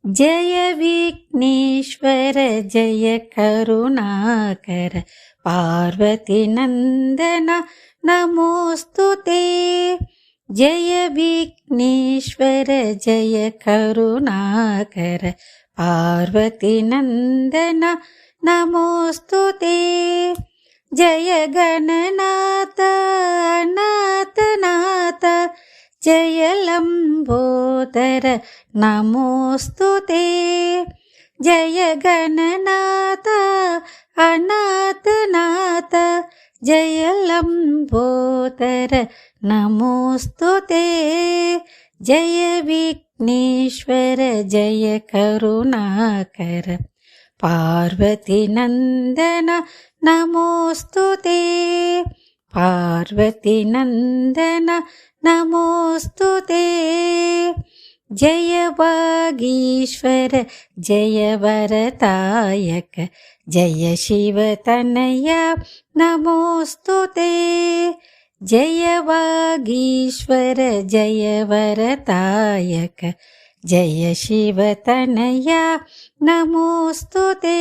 जय विघ्नेश्वर जय करुणाकर पार्वती नंदन नमोस्तुते। जय विघ्नेश्वर जय करुणाकर पार्वती नंदन नमोस्तुते। जय गणनाथ अनाथ नाथ जय लंबोदर नमोस्तुते। जय गणनाथ अनाथ नाथ जय लंबोदर नमोस्तुते। जय विघ्नेश्वर जय करुणाकर पार्वती नंदन नमोस्तुते। पार्वती नंदन नमोस्तुते। जय वागीश्वर जय वरदायक जय शिव तनया नमोस्तुते। जय वागीश्वर जय वरदायक जय शिव तनया नमोस्तुते।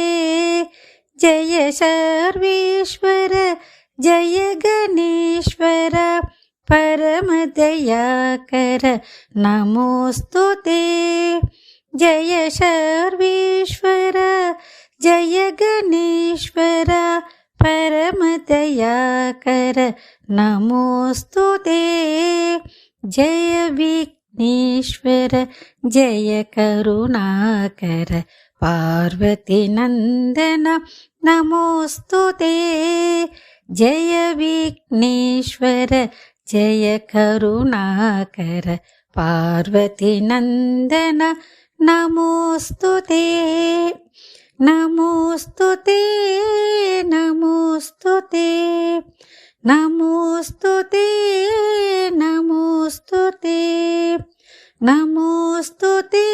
जय सर्वेश्वर जय गणेश्वर परम दयाकर नमोस्तुते। जय सर्वेश्वर जय गणेश्वर परम दयाकर नमोस्तुते। जय विघ्नेश्वर जय करुणाकर पार्वती नंदन नमोस्तुते। जय विघ्नेश्वर जय करुणाकर पार्वती नंदन नमोस्तुते। नमोस्तुते नमोस्तुते नमोस्तुते नमोस्तुते नमोस्तुते